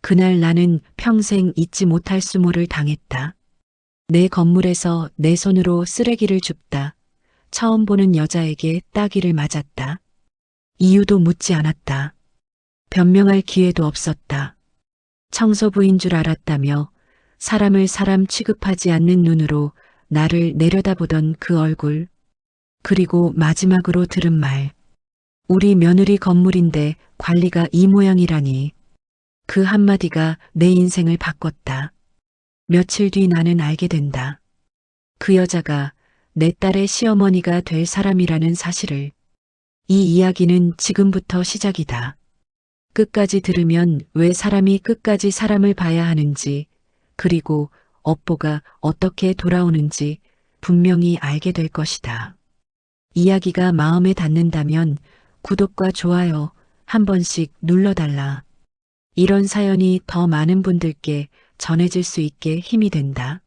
그날 나는 평생 잊지 못할 수모를 당했다. 내 건물에서 내 손으로 쓰레기를 줍다. 처음 보는 여자에게 따귀를 맞았다. 이유도 묻지 않았다. 변명할 기회도 없었다. 청소부인 줄 알았다며 사람을 사람 취급하지 않는 눈으로 나를 내려다보던 그 얼굴. 그리고 마지막으로 들은 말. 우리 며느리 건물인데 관리가 이 모양이라니. 그 한마디가 내 인생을 바꿨다. 며칠 뒤 나는 알게 된다. 그 여자가 내 딸의 시어머니가 될 사람이라는 사실을. 이 이야기는 지금부터 시작이다. 끝까지 들으면 왜 사람이 끝까지 사람을 봐야 하는지, 그리고 업보가 어떻게 돌아오는지 분명히 알게 될 것이다. 이야기가 마음에 닿는다면 구독과 좋아요 한 번씩 눌러달라. 이런 사연이 더 많은 분들께 전해질 수 있게 힘이 된다.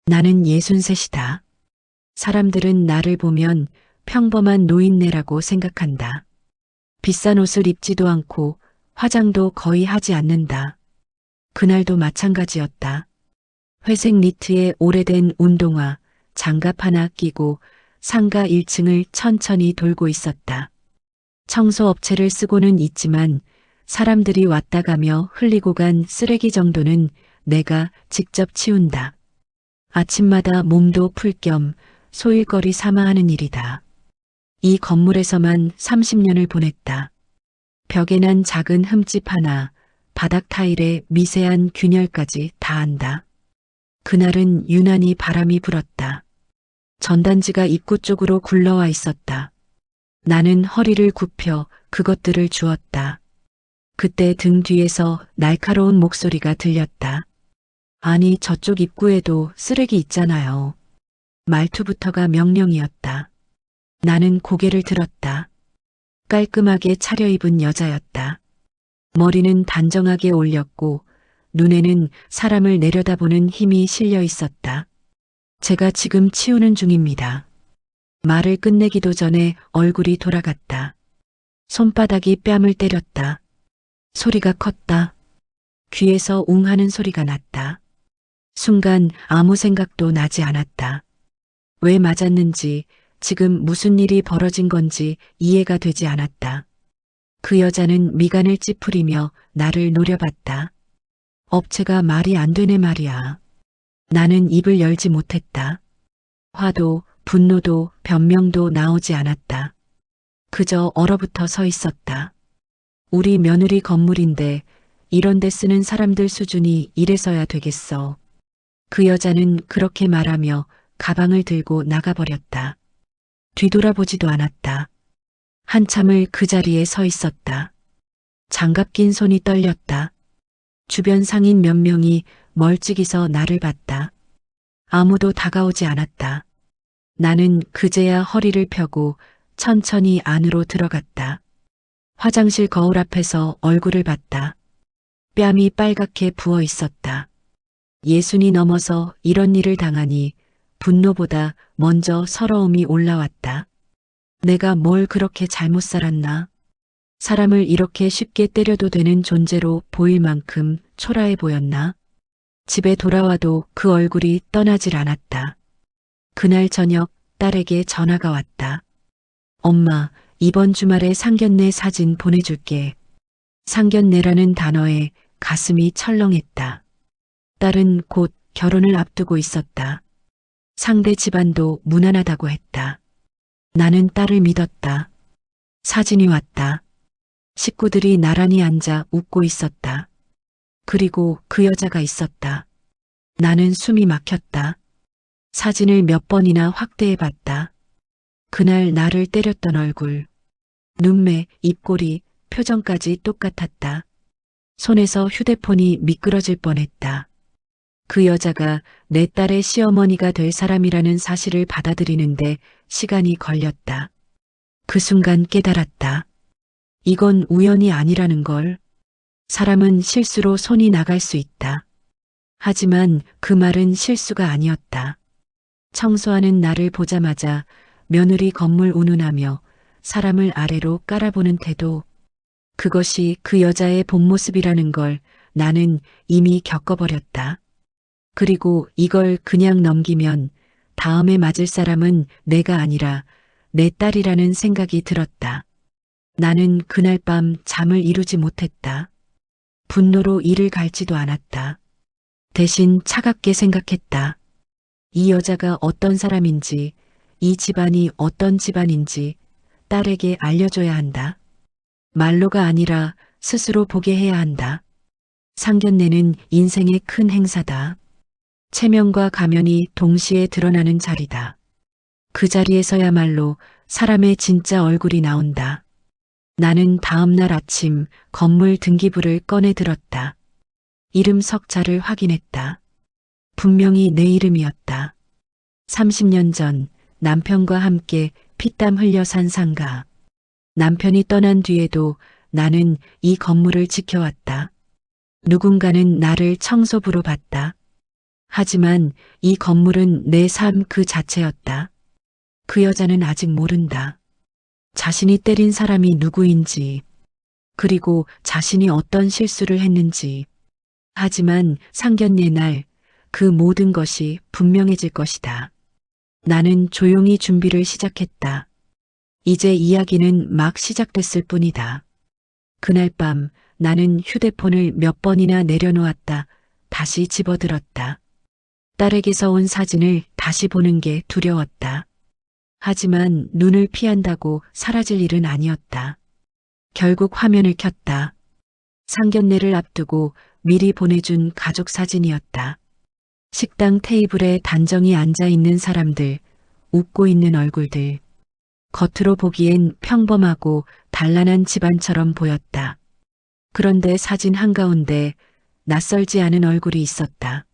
나는 63이다. 사람들은 나를 보면 평범한 노인네라고 생각한다. 비싼 옷을 입지도 않고 화장도 거의 하지 않는다. 그날도 마찬가지였다. 회색 니트에 오래된 운동화, 장갑 하나 끼고 상가 1층을 천천히 돌고 있었다. 청소업체를 쓰고는 있지만 사람들이 왔다 가며 흘리고 간 쓰레기 정도는 내가 직접 치운다. 아침마다 몸도 풀 겸 소일거리 삼아 하는 일이다. 이 건물에서만 30년을 보냈다. 벽에 난 작은 흠집 하나, 바닥 타일의 미세한 균열까지 다 안다. 그날은 유난히 바람이 불었다. 전단지가 입구 쪽으로 굴러와 있었다. 나는 허리를 굽혀 그것들을 주었다. 그때 등 뒤에서 날카로운 목소리가 들렸다. 아니, 저쪽 입구에도 쓰레기 있잖아요. 말투부터가 명령이었다. 나는 고개를 들었다. 깔끔하게 차려입은 여자였다. 머리는 단정하게 올렸고 눈에는 사람을 내려다보는 힘이 실려 있었다. 제가 지금 치우는 중입니다. 말을 끝내기도 전에 얼굴이 돌아갔다. 손바닥이 뺨을 때렸다. 소리가 컸다. 귀에서 웅 하는 소리가 났다. 순간 아무 생각도 나지 않았다. 왜 맞았는지, 지금 무슨 일이 벌어진 건지 이해가 되지 않았다. 그 여자는 미간을 찌푸리며 나를 노려봤다. 업체가 말이 안 되네 말이야. 나는 입을 열지 못했다. 화도, 분노도, 변명도 나오지 않았다. 그저 얼어붙어 서 있었다. 우리 며느리 건물인데 이런 데 쓰는 사람들 수준이 이래서야 되겠어. 그 여자는 그렇게 말하며 가방을 들고 나가버렸다. 뒤돌아보지도 않았다. 한참을 그 자리에 서 있었다. 장갑 낀 손이 떨렸다. 주변 상인 몇 명이 멀찍이서 나를 봤다. 아무도 다가오지 않았다. 나는 그제야 허리를 펴고 천천히 안으로 들어갔다. 화장실 거울 앞에서 얼굴을 봤다. 뺨이 빨갛게 부어 있었다. 60이 넘어서 이런 일을 당하니 분노보다 먼저 서러움이 올라왔다. 내가 뭘 그렇게 잘못 살았나? 사람을 이렇게 쉽게 때려도 되는 존재로 보일 만큼 초라해 보였나? 집에 돌아와도 그 얼굴이 떠나질 않았다. 그날 저녁 딸에게 전화가 왔다. 엄마, 이번 주말에 상견례 사진 보내줄게. 상견례라는 단어에 가슴이 철렁했다. 딸은 곧 결혼을 앞두고 있었다. 상대 집안도 무난하다고 했다. 나는 딸을 믿었다. 사진이 왔다. 식구들이 나란히 앉아 웃고 있었다. 그리고 그 여자가 있었다. 나는 숨이 막혔다. 사진을 몇 번이나 확대해 봤다. 그날 나를 때렸던 얼굴, 눈매, 입꼬리, 표정까지 똑같았다. 손에서 휴대폰이 미끄러질 뻔했다. 그 여자가 내 딸의 시어머니가 될 사람이라는 사실을 받아들이는데 시간이 걸렸다. 그 순간 깨달았다. 이건 우연이 아니라는 걸. 사람은 실수로 손이 나갈 수 있다. 하지만 그 말은 실수가 아니었다. 청소하는 나를 보자마자 며느리 건물 운운하며 사람을 아래로 깔아보는 태도. 그것이 그 여자의 본 모습이라는 걸 나는 이미 겪어버렸다. 그리고 이걸 그냥 넘기면 다음에 맞을 사람은 내가 아니라 내 딸이라는 생각이 들었다. 나는 그날 밤 잠을 이루지 못했다. 분노로 이를 갈지도 않았다. 대신 차갑게 생각했다. 이 여자가 어떤 사람인지, 이 집안이 어떤 집안인지 딸에게 알려줘야 한다. 말로가 아니라 스스로 보게 해야 한다. 상견례는 인생의 큰 행사다. 체면과 가면이 동시에 드러나는 자리다. 그 자리에서야말로 사람의 진짜 얼굴이 나온다. 나는 다음 날 아침 건물 등기부를 꺼내 들었다. 이름 석자를 확인했다. 분명히 내 이름이었다. 30년 전 남편과 함께 피땀 흘려 산 상가. 남편이 떠난 뒤에도 나는 이 건물을 지켜왔다. 누군가는 나를 청소부로 봤다. 하지만 이 건물은 내 삶 그 자체였다. 그 여자는 아직 모른다. 자신이 때린 사람이 누구인지, 그리고 자신이 어떤 실수를 했는지. 하지만 상견례 날 그 모든 것이 분명해질 것이다. 나는 조용히 준비를 시작했다. 이제 이야기는 막 시작됐을 뿐이다. 그날 밤 나는 휴대폰을 몇 번이나 내려놓았다. 다시 집어들었다. 딸에게서 온 사진을 다시 보는 게 두려웠다. 하지만 눈을 피한다고 사라질 일은 아니었다. 결국 화면을 켰다. 상견례를 앞두고 미리 보내준 가족 사진이었다. 식당 테이블에 단정히 앉아 있는 사람들, 웃고 있는 얼굴들. 겉으로 보기엔 평범하고 단란한 집안처럼 보였다. 그런데 사진 한가운데 낯설지 않은 얼굴이 있었다.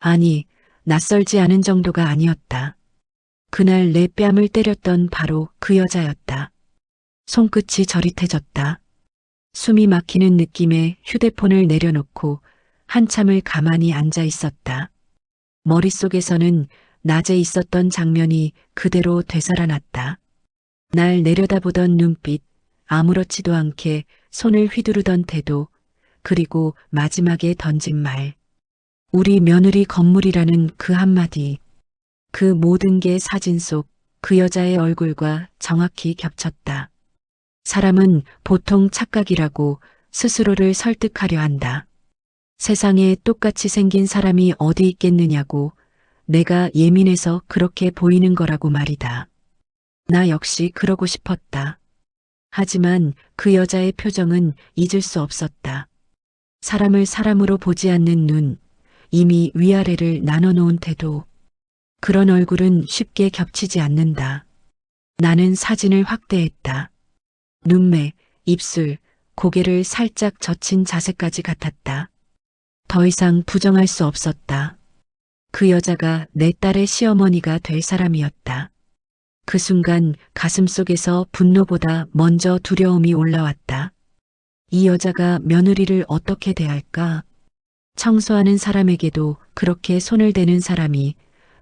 아니, 낯설지 않은 정도가 아니었다. 그날 내 뺨을 때렸던 바로 그 여자였다. 손끝이 저릿해졌다. 숨이 막히는 느낌에 휴대폰을 내려놓고 한참을 가만히 앉아 있었다. 머릿속에서는 낮에 있었던 장면이 그대로 되살아났다. 날 내려다보던 눈빛, 아무렇지도 않게 손을 휘두르던 태도, 그리고 마지막에 던진 말. 우리 며느리 건물이라는 그 한마디. 그 모든 게 사진 속 그 여자의 얼굴과 정확히 겹쳤다. 사람은 보통 착각이라고 스스로를 설득하려 한다. 세상에 똑같이 생긴 사람이 어디 있겠느냐고, 내가 예민해서 그렇게 보이는 거라고 말이다. 나 역시 그러고 싶었다. 하지만 그 여자의 표정은 잊을 수 없었다. 사람을 사람으로 보지 않는 눈, 이미 위아래를 나눠놓은 태도. 그런 얼굴은 쉽게 겹치지 않는다. 나는 사진을 확대했다. 눈매, 입술, 고개를 살짝 젖힌 자세까지 같았다. 더 이상 부정할 수 없었다. 그 여자가 내 딸의 시어머니가 될 사람이었다. 그 순간 가슴속에서 분노보다 먼저 두려움이 올라왔다. 이 여자가 며느리를 어떻게 대할까? 청소하는 사람에게도 그렇게 손을 대는 사람이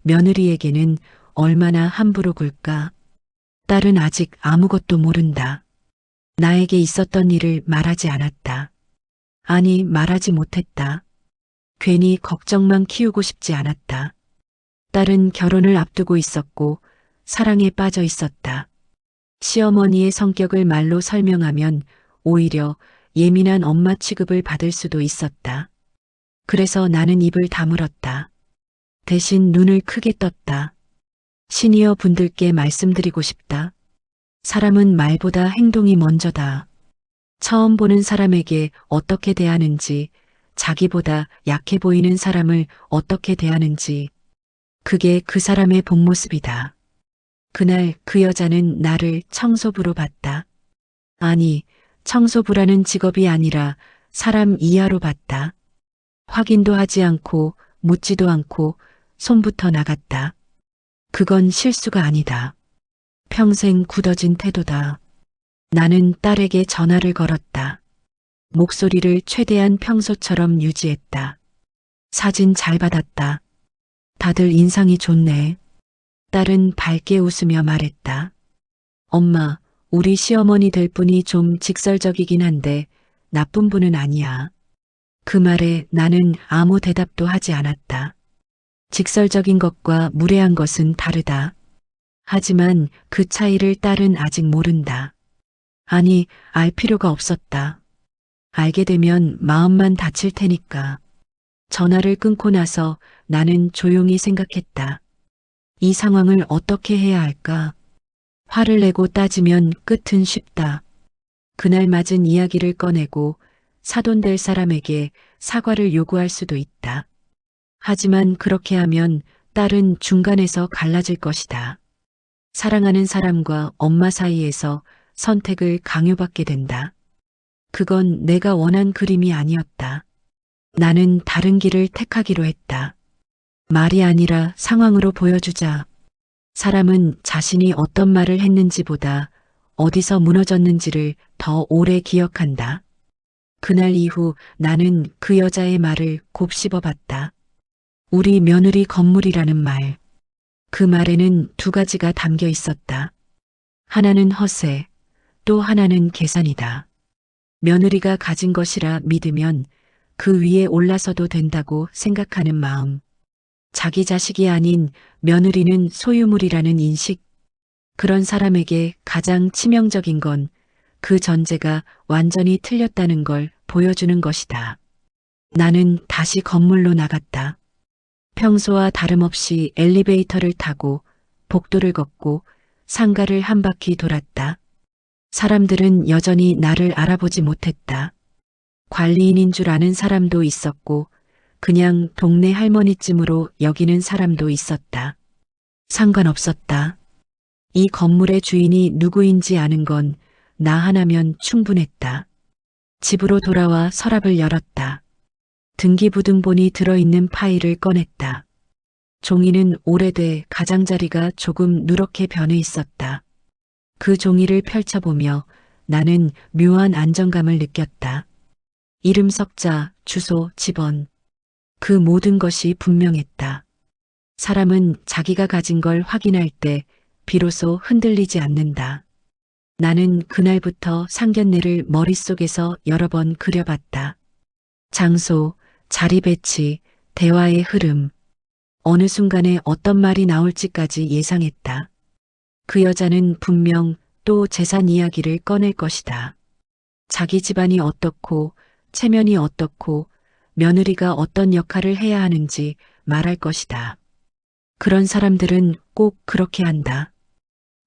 며느리에게는 얼마나 함부로 굴까? 딸은 아직 아무것도 모른다. 나에게 있었던 일을 말하지 않았다. 아니, 말하지 못했다. 괜히 걱정만 키우고 싶지 않았다. 딸은 결혼을 앞두고 있었고 사랑에 빠져 있었다. 시어머니의 성격을 말로 설명하면 오히려 예민한 엄마 취급을 받을 수도 있었다. 그래서 나는 입을 다물었다. 대신 눈을 크게 떴다. 시니어 분들께 말씀드리고 싶다. 사람은 말보다 행동이 먼저다. 처음 보는 사람에게 어떻게 대하는지, 자기보다 약해 보이는 사람을 어떻게 대하는지, 그게 그 사람의 본 모습이다. 그날 그 여자는 나를 청소부로 봤다. 아니, 청소부라는 직업이 아니라 사람 이하로 봤다. 확인도 하지 않고 묻지도 않고 손부터 나갔다. 그건 실수가 아니다. 평생 굳어진 태도다. 나는 딸에게 전화를 걸었다. 목소리를 최대한 평소처럼 유지했다. 사진 잘 받았다. 다들 인상이 좋네. 딸은 밝게 웃으며 말했다. 엄마, 우리 시어머니 될 분이 좀 직설적이긴 한데 나쁜 분은 아니야. 그 말에 나는 아무 대답도 하지 않았다. 직설적인 것과 무례한 것은 다르다. 하지만 그 차이를 딸은 아직 모른다. 아니, 알 필요가 없었다. 알게 되면 마음만 다칠 테니까. 전화를 끊고 나서 나는 조용히 생각했다. 이 상황을 어떻게 해야 할까? 화를 내고 따지면 끝은 쉽다. 그날 맞은 이야기를 꺼내고 사돈될 사람에게 사과를 요구할 수도 있다. 하지만 그렇게 하면 딸은 중간에서 갈라질 것이다. 사랑하는 사람과 엄마 사이에서 선택을 강요받게 된다. 그건 내가 원한 그림이 아니었다. 나는 다른 길을 택하기로 했다. 말이 아니라 상황으로 보여주자. 사람은 자신이 어떤 말을 했는지보다 어디서 무너졌는지를 더 오래 기억한다. 그날 이후 나는 그 여자의 말을 곱씹어 봤다. 우리 며느리 건물이라는 말. 그 말에는 두 가지가 담겨 있었다. 하나는 허세, 또 하나는 계산이다. 며느리가 가진 것이라 믿으면 그 위에 올라서도 된다고 생각하는 마음. 자기 자식이 아닌 며느리는 소유물이라는 인식. 그런 사람에게 가장 치명적인 건 그 전제가 완전히 틀렸다는 걸 보여주는 것이다. 나는 다시 건물로 나갔다. 평소와 다름없이 엘리베이터를 타고 복도를 걷고 상가를 한 바퀴 돌았다. 사람들은 여전히 나를 알아보지 못했다. 관리인인 줄 아는 사람도 있었고 그냥 동네 할머니쯤으로 여기는 사람도 있었다. 상관없었다. 이 건물의 주인이 누구인지 아는 건 나 하나면 충분했다. 집으로 돌아와 서랍을 열었다. 등기부등본이 들어있는 파일을 꺼냈다. 종이는 오래돼 가장자리가 조금 누렇게 변해 있었다. 그 종이를 펼쳐보며 나는 묘한 안정감을 느꼈다. 이름 석자, 주소, 집원. 그 모든 것이 분명했다. 사람은 자기가 가진 걸 확인할 때 비로소 흔들리지 않는다. 나는 그날부터 상견례를 머릿속에서 여러 번 그려봤다. 장소, 자리 배치, 대화의 흐름. 어느 순간에 어떤 말이 나올지까지 예상했다. 그 여자는 분명 또 재산 이야기를 꺼낼 것이다. 자기 집안이 어떻고, 체면이 어떻고, 며느리가 어떤 역할을 해야 하는지 말할 것이다. 그런 사람들은 꼭 그렇게 한다.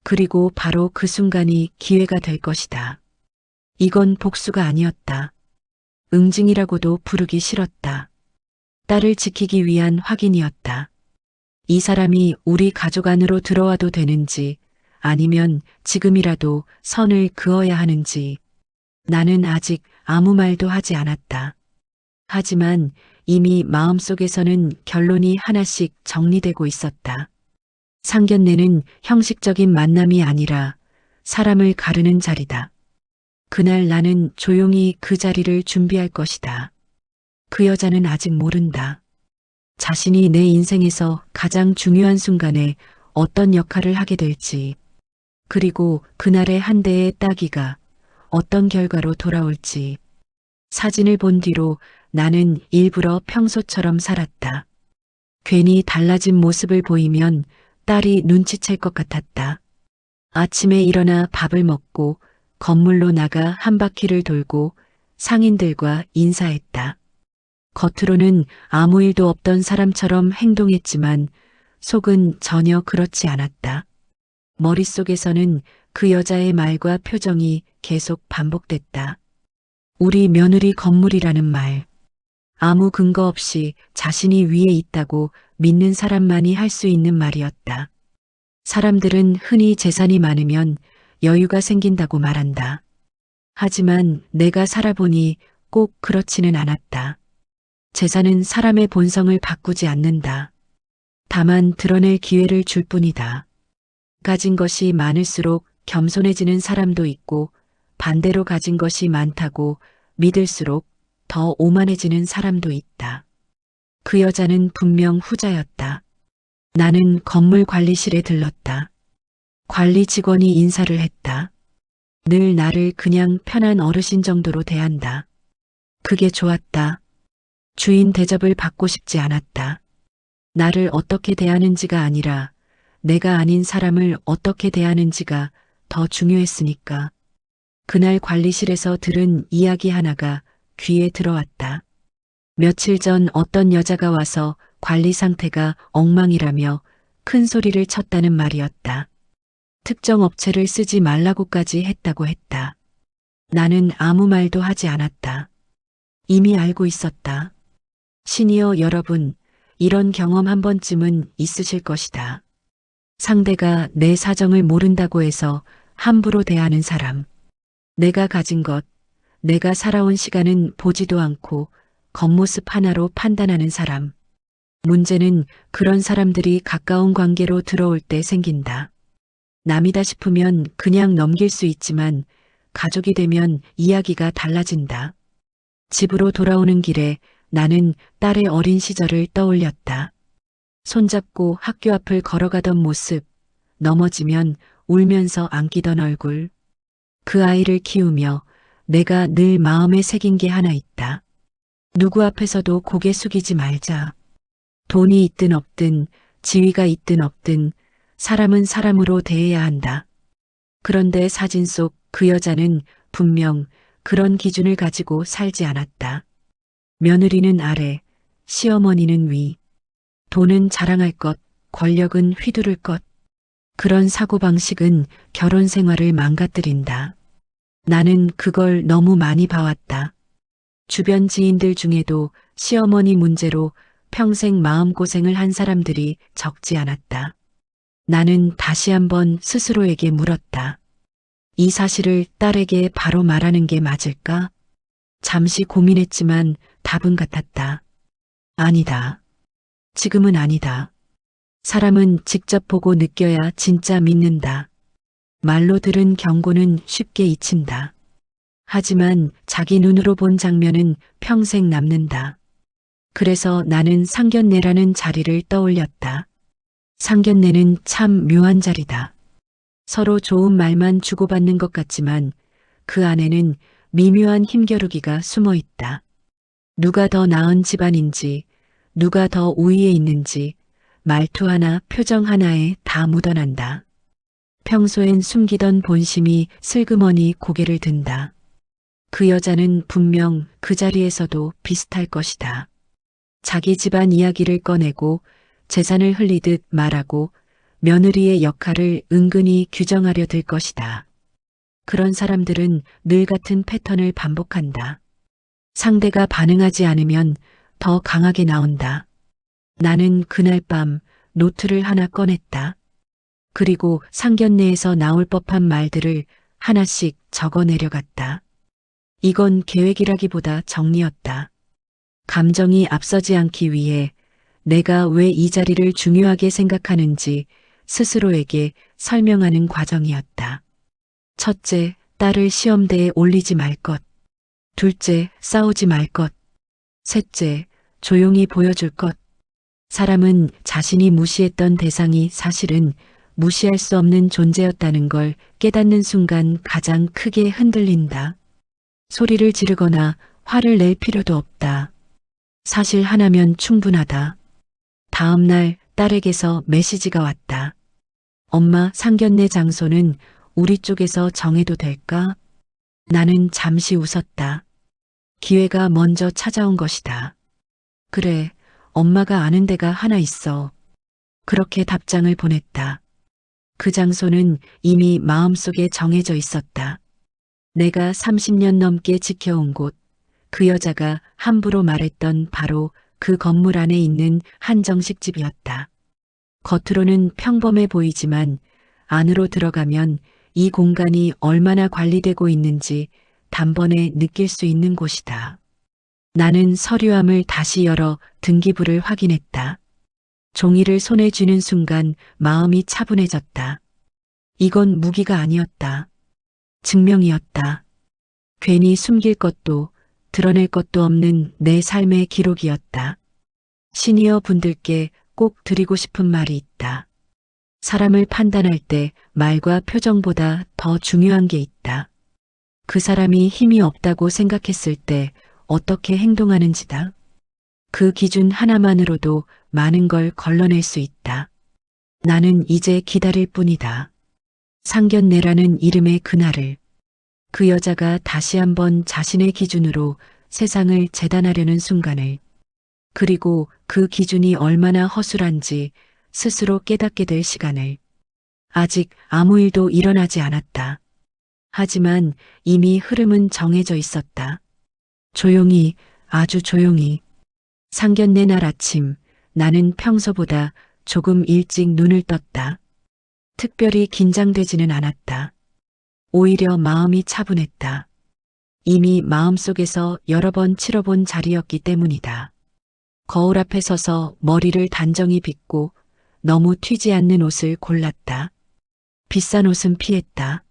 그리고 바로 그 순간이 기회가 될 것이다. 이건 복수가 아니었다. 응징이라고도 부르기 싫었다. 딸을 지키기 위한 확인이었다. 이 사람이 우리 가족 안으로 들어와도 되는지 아니면 지금이라도 선을 그어야 하는지 나는 아직 아무 말도 하지 않았다. 하지만 이미 마음속에서는 결론이 하나씩 정리되고 있었다. 상견례는 형식적인 만남이 아니라 사람을 가르는 자리다. 그날 나는 조용히 그 자리를 준비할 것이다. 그 여자는 아직 모른다. 자신이 내 인생에서 가장 중요한 순간에 어떤 역할을 하게 될지, 그리고 그날의 한 대의 따기가 어떤 결과로 돌아올지. 사진을 본 뒤로 나는 일부러 평소처럼 살았다. 괜히 달라진 모습을 보이면 딸이 눈치챌 것 같았다. 아침에 일어나 밥을 먹고 건물로 나가 한 바퀴를 돌고 상인들과 인사했다. 겉으로는 아무 일도 없던 사람처럼 행동했지만 속은 전혀 그렇지 않았다. 머릿속에서는 그 여자의 말과 표정이 계속 반복됐다. 우리 며느리 건물이라는 말. 아무 근거 없이 자신이 위에 있다고 믿는 사람만이 할 수 있는 말이었다. 사람들은 흔히 재산이 많으면 여유가 생긴다고 말한다. 하지만 내가 살아보니 꼭 그렇지는 않았다. 재산은 사람의 본성을 바꾸지 않는다. 다만 드러낼 기회를 줄 뿐이다. 가진 것이 많을수록 겸손해지는 사람도 있고 반대로 가진 것이 많다고 믿을수록 더 오만해지는 사람도 있다. 그 여자는 분명 후자였다. 나는 건물 관리실에 들렀다. 관리 직원이 인사를 했다. 늘 나를 그냥 편한 어르신 정도로 대한다. 그게 좋았다. 주인 대접을 받고 싶지 않았다. 나를 어떻게 대하는지가 아니라 내가 아닌 사람을 어떻게 대하는지가 더 중요했으니까. 그날 관리실에서 들은 이야기 하나가 귀에 들어왔다. 며칠 전 어떤 여자가 와서 관리 상태가 엉망이라며 큰 소리를 쳤다는 말이었다. 특정 업체를 쓰지 말라고까지 했다고 했다. 나는 아무 말도 하지 않았다. 이미 알고 있었다. 시니어 여러분, 이런 경험 한 번쯤은 있으실 것이다. 상대가 내 사정을 모른다고 해서 함부로 대하는 사람. 내가 가진 것, 내가 살아온 시간은 보지도 않고 겉모습 하나로 판단하는 사람. 문제는 그런 사람들이 가까운 관계로 들어올 때 생긴다. 남이다 싶으면 그냥 넘길 수 있지만 가족이 되면 이야기가 달라진다. 집으로 돌아오는 길에 나는 딸의 어린 시절을 떠올렸다. 손잡고 학교 앞을 걸어가던 모습, 넘어지면 울면서 안기던 얼굴. 그 아이를 키우며 내가 늘 마음에 새긴 게 하나 있다. 누구 앞에서도 고개 숙이지 말자. 돈이 있든 없든, 지위가 있든 없든, 사람은 사람으로 대해야 한다. 그런데 사진 속 그 여자는 분명 그런 기준을 가지고 살지 않았다. 며느리는 아래, 시어머니는 위. 돈은 자랑할 것, 권력은 휘두를 것. 그런 사고방식은 결혼 생활을 망가뜨린다. 나는 그걸 너무 많이 봐왔다. 주변 지인들 중에도 시어머니 문제로 평생 마음고생을 한 사람들이 적지 않았다. 나는 다시 한번 스스로에게 물었다. 이 사실을 딸에게 바로 말하는 게 맞을까? 잠시 고민했지만 답은 같았다. 아니다. 지금은 아니다. 사람은 직접 보고 느껴야 진짜 믿는다. 말로 들은 경고는 쉽게 잊힌다. 하지만 자기 눈으로 본 장면은 평생 남는다. 그래서 나는 상견례라는 자리를 떠올렸다. 상견례는 참 묘한 자리다. 서로 좋은 말만 주고받는 것 같지만 그 안에는 미묘한 힘겨루기가 숨어 있다. 누가 더 나은 집안인지, 누가 더 우위에 있는지 말투 하나, 표정 하나에 다 묻어난다. 평소엔 숨기던 본심이 슬그머니 고개를 든다. 그 여자는 분명 그 자리에서도 비슷할 것이다. 자기 집안 이야기를 꺼내고 재산을 흘리듯 말하고 며느리의 역할을 은근히 규정하려 들 것이다. 그런 사람들은 늘 같은 패턴을 반복한다. 상대가 반응하지 않으면 더 강하게 나온다. 나는 그날 밤 노트를 하나 꺼냈다. 그리고 상견례에서 나올 법한 말들을 하나씩 적어 내려갔다. 이건 계획이라기보다 정리였다. 감정이 앞서지 않기 위해 내가 왜 이 자리를 중요하게 생각하는지 스스로에게 설명하는 과정이었다. 첫째, 딸을 시험대에 올리지 말 것. 둘째, 싸우지 말 것. 셋째, 조용히 보여줄 것. 사람은 자신이 무시했던 대상이 사실은 무시할 수 없는 존재였다는 걸 깨닫는 순간 가장 크게 흔들린다. 소리를 지르거나 화를 낼 필요도 없다. 사실 하나면 충분하다. 다음 날 딸에게서 메시지가 왔다. 엄마, 상견례 장소는 우리 쪽에서 정해도 될까? 나는 잠시 웃었다. 기회가 먼저 찾아온 것이다. 그래, 엄마가 아는 데가 하나 있어. 그렇게 답장을 보냈다. 그 장소는 이미 마음속에 정해져 있었다. 내가 30년 넘게 지켜온 곳, 그 여자가 함부로 말했던 바로 그 건물 안에 있는 한정식 집이었다. 겉으로는 평범해 보이지만 안으로 들어가면 이 공간이 얼마나 관리되고 있는지 단번에 느낄 수 있는 곳이다. 나는 서류함을 다시 열어 등기부를 확인했다. 종이를 손에 쥐는 순간 마음이 차분해졌다. 이건 무기가 아니었다. 증명이었다. 괜히 숨길 것도 드러낼 것도 없는 내 삶의 기록이었다. 시니어 분들께 꼭 드리고 싶은 말이 있다. 사람을 판단할 때 말과 표정보다 더 중요한 게 있다. 그 사람이 힘이 없다고 생각했을 때 어떻게 행동하는지다. 그 기준 하나만으로도 많은 걸 걸러낼 수 있다. 나는 이제 기다릴 뿐이다. 상견례라는 이름의 그날을. 그 여자가 다시 한번 자신의 기준으로 세상을 재단하려는 순간을. 그리고 그 기준이 얼마나 허술한지 스스로 깨닫게 될 시간을. 아직 아무 일도 일어나지 않았다. 하지만 이미 흐름은 정해져 있었다. 조용히, 아주 조용히. 상견례 날 아침, 나는 평소보다 조금 일찍 눈을 떴다. 특별히 긴장되지는 않았다. 오히려 마음이 차분했다. 이미 마음속에서 여러 번 치러본 자리였기 때문이다. 거울 앞에 서서 머리를 단정히 빗고 너무 튀지 않는 옷을 골랐다. 비싼 옷은 피했다.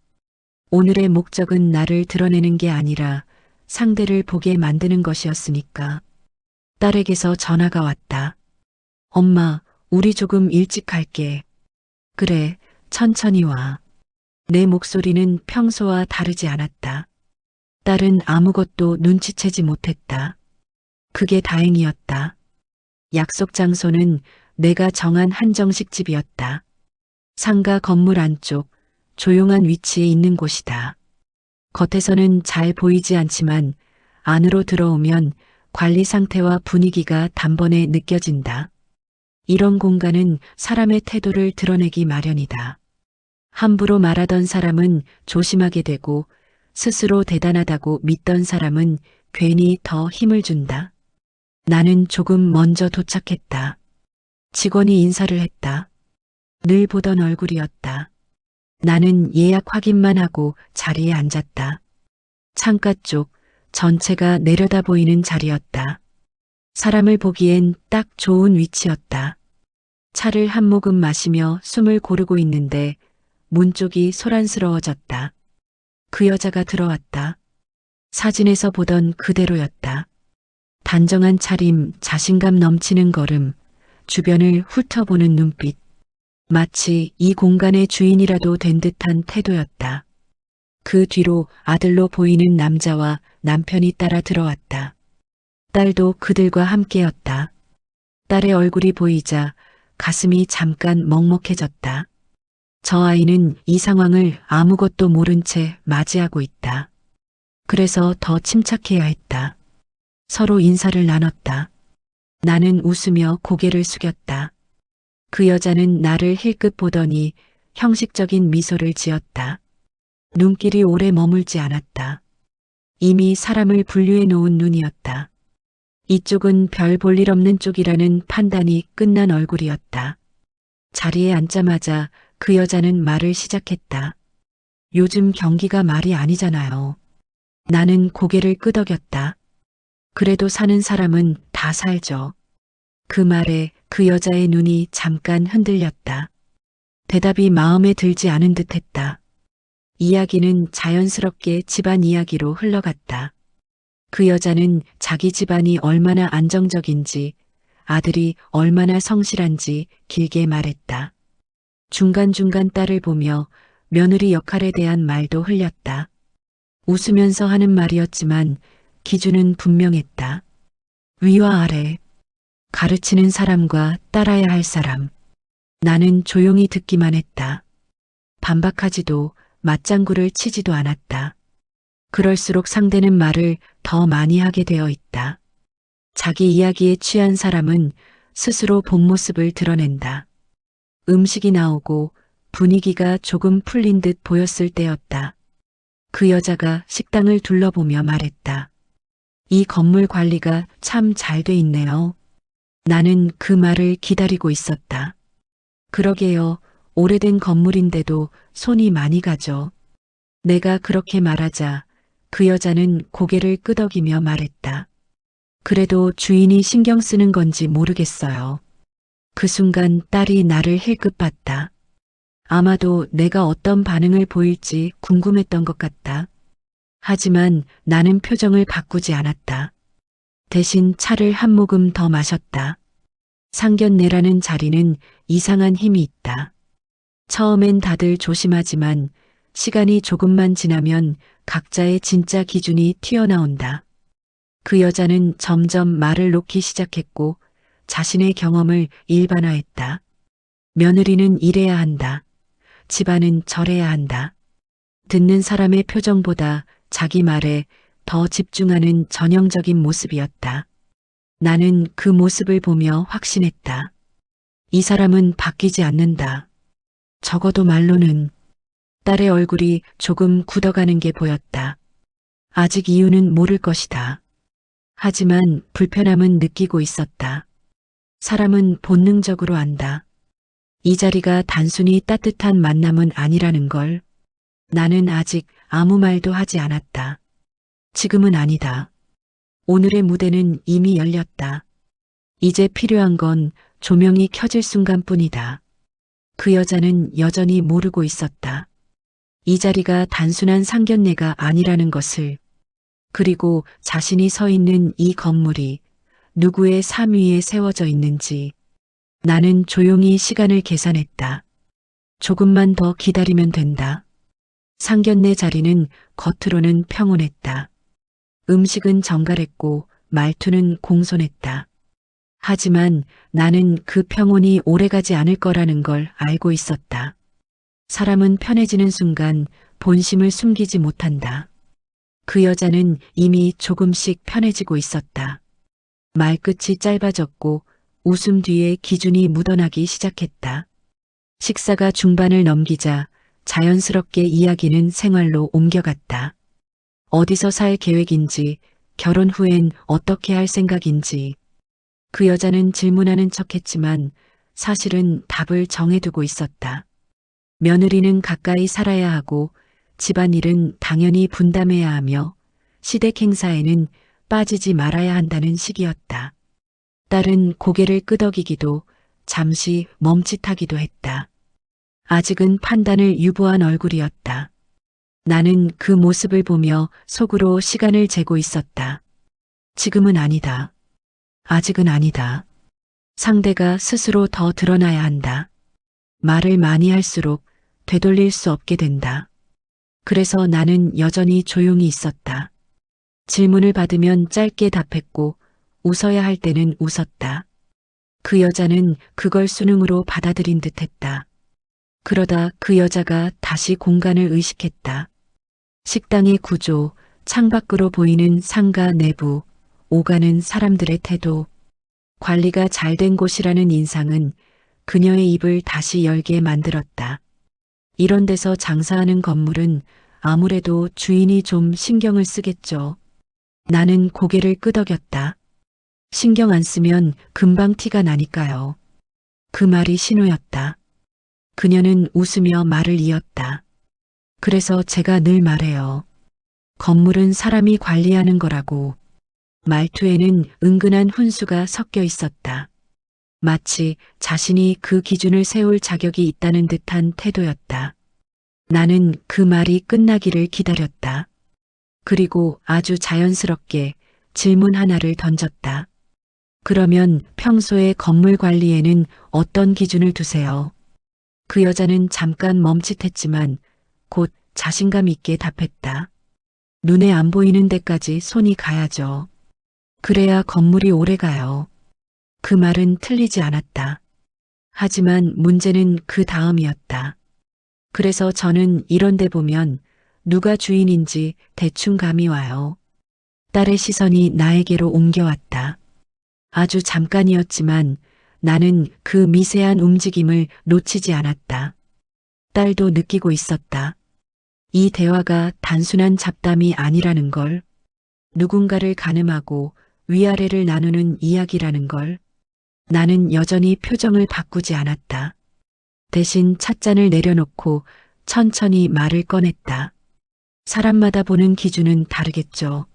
오늘의 목적은 나를 드러내는 게 아니라 상대를 보게 만드는 것이었으니까. 딸에게서 전화가 왔다. 엄마, 우리 조금 일찍 갈게. 그래, 천천히 와. 내 목소리는 평소와 다르지 않았다. 딸은 아무것도 눈치채지 못했다. 그게 다행이었다. 약속 장소는 내가 정한 한정식 집이었다. 상가 건물 안쪽, 조용한 위치에 있는 곳이다. 겉에서는 잘 보이지 않지만 안으로 들어오면 관리 상태와 분위기가 단번에 느껴진다. 이런 공간은 사람의 태도를 드러내기 마련이다. 함부로 말하던 사람은 조심하게 되고 스스로 대단하다고 믿던 사람은 괜히 더 힘을 준다. 나는 조금 먼저 도착했다. 직원이 인사를 했다. 늘 보던 얼굴이었다. 나는 예약 확인만 하고 자리에 앉았다. 창가 쪽 전체가 내려다 보이는 자리였다. 사람을 보기엔 딱 좋은 위치였다. 차를 한 모금 마시며 숨을 고르고 있는데 문 쪽이 소란스러워졌다. 그 여자가 들어왔다. 사진에서 보던 그대로였다. 단정한 차림, 자신감 넘치는 걸음, 주변을 훑어보는 눈빛. 마치 이 공간의 주인이라도 된 듯한 태도였다. 그 뒤로 아들로 보이는 남자와 남편이 따라 들어왔다. 딸도 그들과 함께였다. 딸의 얼굴이 보이자 가슴이 잠깐 먹먹해졌다. 저 아이는 이 상황을 아무것도 모른 채 맞이하고 있다. 그래서 더 침착해야 했다. 서로 인사를 나눴다. 나는 웃으며 고개를 숙였다. 그 여자는 나를 힐끗 보더니 형식적인 미소를 지었다. 눈길이 오래 머물지 않았다. 이미 사람을 분류해 놓은 눈이었다. 이쪽은 별 볼 일 없는 쪽이라는 판단이 끝난 얼굴이었다. 자리에 앉자마자 그 여자는 말을 시작했다. 요즘 경기가 말이 아니잖아요. 나는 고개를 끄덕였다. 그래도 사는 사람은 다 살죠. 그 말에 그 여자의 눈이 잠깐 흔들렸다. 대답이 마음에 들지 않은 듯했다. 이야기는 자연스럽게 집안 이야기로 흘러갔다. 그 여자는 자기 집안이 얼마나 안정적인지, 아들이 얼마나 성실한지 길게 말했다. 중간중간 딸을 보며 며느리 역할에 대한 말도 흘렸다. 웃으면서 하는 말이었지만 기준은 분명했다. 위와 아래, 가르치는 사람과 따라야 할 사람. 나는 조용히 듣기만 했다. 반박하지도 맞장구를 치지도 않았다. 그럴수록 상대는 말을 더 많이 하게 되어 있다. 자기 이야기에 취한 사람은 스스로 본 모습을 드러낸다. 음식이 나오고 분위기가 조금 풀린 듯 보였을 때였다. 그 여자가 식당을 둘러보며 말했다. 이 건물 관리가 참 잘 돼 있네요. 나는 그 말을 기다리고 있었다. 그러게요. 오래된 건물인데도 손이 많이 가죠. 내가 그렇게 말하자 그 여자는 고개를 끄덕이며 말했다. 그래도 주인이 신경 쓰는 건지 모르겠어요. 그 순간 딸이 나를 힐끗 봤다. 아마도 내가 어떤 반응을 보일지 궁금했던 것 같다. 하지만 나는 표정을 바꾸지 않았다. 대신 차를 한 모금 더 마셨다. 상견례라는 자리는 이상한 힘이 있다. 처음엔 다들 조심하지만 시간이 조금만 지나면 각자의 진짜 기준이 튀어나온다. 그 여자는 점점 말을 놓기 시작했고 자신의 경험을 일반화했다. 며느리는 이래야 한다. 집안은 저래야 한다. 듣는 사람의 표정보다 자기 말에 더 집중하는 전형적인 모습이었다. 나는 그 모습을 보며 확신했다. 이 사람은 바뀌지 않는다. 적어도 말로는. 딸의 얼굴이 조금 굳어가는 게 보였다. 아직 이유는 모를 것이다. 하지만 불편함은 느끼고 있었다. 사람은 본능적으로 안다. 이 자리가 단순히 따뜻한 만남은 아니라는 걸. 나는 아직 아무 말도 하지 않았다. 지금은 아니다. 오늘의 무대는 이미 열렸다. 이제 필요한 건 조명이 켜질 순간뿐이다. 그 여자는 여전히 모르고 있었다. 이 자리가 단순한 상견례가 아니라는 것을. 그리고 자신이 서 있는 이 건물이 누구의 삶 위에 세워져 있는지. 나는 조용히 시간을 계산했다. 조금만 더 기다리면 된다. 상견례 자리는 겉으로는 평온했다. 음식은 정갈했고 말투는 공손했다. 하지만 나는 그 평온이 오래가지 않을 거라는 걸 알고 있었다. 사람은 편해지는 순간 본심을 숨기지 못한다. 그 여자는 이미 조금씩 편해지고 있었다. 말끝이 짧아졌고 웃음 뒤에 기준이 묻어나기 시작했다. 식사가 중반을 넘기자 자연스럽게 이야기는 생활로 옮겨갔다. 어디서 살 계획인지, 결혼 후엔 어떻게 할 생각인지. 그 여자는 질문하는 척했지만 사실은 답을 정해두고 있었다. 며느리는 가까이 살아야 하고 집안일은 당연히 분담해야 하며 시댁 행사에는 빠지지 말아야 한다는 식이었다. 딸은 고개를 끄덕이기도 잠시 멈칫하기도 했다. 아직은 판단을 유보한 얼굴이었다. 나는 그 모습을 보며 속으로 시간을 재고 있었다. 지금은 아니다. 아직은 아니다. 상대가 스스로 더 드러나야 한다. 말을 많이 할수록 되돌릴 수 없게 된다. 그래서 나는 여전히 조용히 있었다. 질문을 받으면 짧게 답했고 웃어야 할 때는 웃었다. 그 여자는 그걸 수능으로 받아들인 듯했다. 그러다 그 여자가 다시 공간을 의식했다. 식당의 구조, 창밖으로 보이는 상가 내부, 오가는 사람들의 태도, 관리가 잘 된 곳이라는 인상은 그녀의 입을 다시 열게 만들었다. 이런 데서 장사하는 건물은 아무래도 주인이 좀 신경을 쓰겠죠. 나는 고개를 끄덕였다. 신경 안 쓰면 금방 티가 나니까요. 그 말이 신호였다. 그녀는 웃으며 말을 이었다. 그래서 제가 늘 말해요. 건물은 사람이 관리하는 거라고. 말투에는 은근한 훈수가 섞여 있었다. 마치 자신이 그 기준을 세울 자격이 있다는 듯한 태도였다. 나는 그 말이 끝나기를 기다렸다. 그리고 아주 자연스럽게 질문 하나를 던졌다. 그러면 평소에 건물 관리에는 어떤 기준을 두세요? 그 여자는 잠깐 멈칫했지만 곧 자신감 있게 답했다. 눈에 안 보이는 데까지 손이 가야죠. 그래야 건물이 오래가요. 그 말은 틀리지 않았다. 하지만 문제는 그 다음이었다. 그래서 저는 이런 데 보면 누가 주인인지 대충 감이 와요. 딸의 시선이 나에게로 옮겨왔다. 아주 잠깐이었지만 나는 그 미세한 움직임을 놓치지 않았다. 딸도 느끼고 있었다. 이 대화가 단순한 잡담이 아니라는 걸, 누군가를 가늠하고 위아래를 나누는 이야기라는 걸. 나는 여전히 표정을 바꾸지 않았다. 대신 찻잔을 내려놓고 천천히 말을 꺼냈다. 사람마다 보는 기준은 다르겠죠.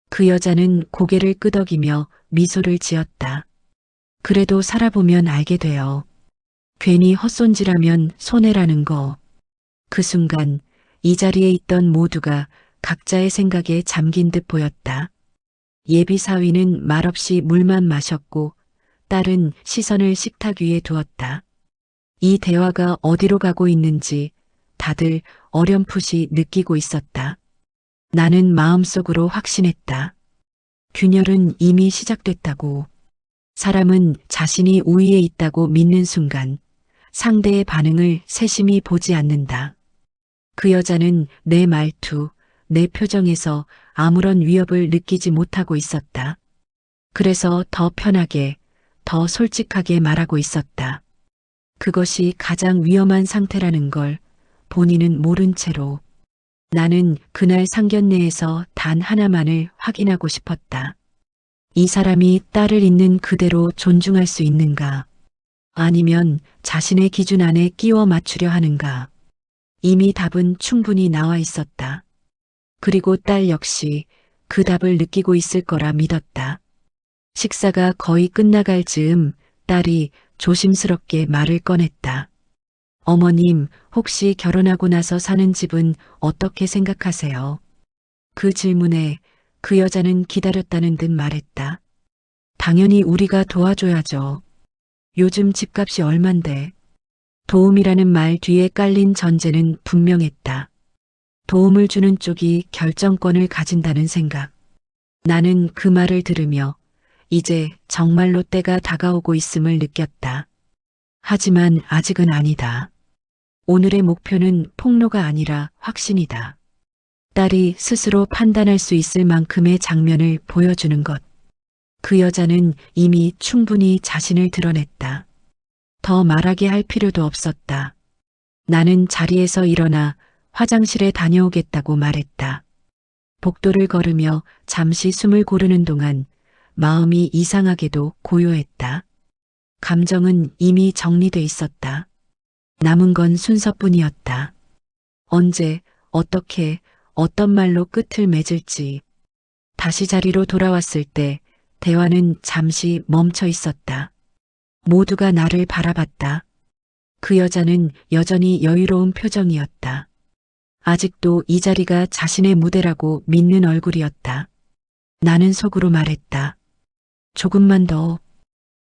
그 여자는 고개를 끄덕이며 미소를 지었다. 그래도 살아보면 알게 돼요. 괜히 헛손질하면 손해라는 거. 그 순간 이 자리에 있던 모두가 각자의 생각에 잠긴 듯 보였다. 예비 사위는 말없이 물만 마셨고 딸은 시선을 식탁 위에 두었다. 이 대화가 어디로 가고 있는지 다들 어렴풋이 느끼고 있었다. 나는 마음속으로 확신했다. 균열은 이미 시작됐다고. 사람은 자신이 우위에 있다고 믿는 순간 상대의 반응을 세심히 보지 않는다. 그 여자는 내 말투, 내 표정에서 아무런 위협을 느끼지 못하고 있었다. 그래서 더 편하게, 더 솔직하게 말하고 있었다. 그것이 가장 위험한 상태라는 걸 본인은 모른 채로. 나는 그날 상견례에서 단 하나만을 확인하고 싶었다. 이 사람이 딸을 있는 그대로 존중할 수 있는가? 아니면 자신의 기준 안에 끼워 맞추려 하는가? 이미 답은 충분히 나와 있었다. 그리고 딸 역시 그 답을 느끼고 있을 거라 믿었다. 식사가 거의 끝나갈 즈음 딸이 조심스럽게 말을 꺼냈다. 어머님, 혹시 결혼하고 나서 사는 집은 어떻게 생각하세요? 그 질문에 그 여자는 기다렸다는 듯 말했다. 당연히 우리가 도와줘야죠. 요즘 집값이 얼만데. 도움이라는 말 뒤에 깔린 전제는 분명했다. 도움을 주는 쪽이 결정권을 가진다는 생각. 나는 그 말을 들으며 이제 정말로 때가 다가오고 있음을 느꼈다. 하지만 아직은 아니다. 오늘의 목표는 폭로가 아니라 확신이다. 딸이 스스로 판단할 수 있을 만큼의 장면을 보여주는 것. 그 여자는 이미 충분히 자신을 드러냈다. 더 말하게 할 필요도 없었다. 나는 자리에서 일어나 화장실에 다녀오겠다고 말했다. 복도를 걸으며 잠시 숨을 고르는 동안 마음이 이상하게도 고요했다. 감정은 이미 정리돼 있었다. 남은 건 순서뿐이었다. 언제, 어떻게, 어떤 말로 끝을 맺을지. 다시 자리로 돌아왔을 때 대화는 잠시 멈춰 있었다. 모두가 나를 바라봤다. 그 여자는 여전히 여유로운 표정이었다. 아직도 이 자리가 자신의 무대라고 믿는 얼굴이었다. 나는 속으로 말했다. 조금만 더.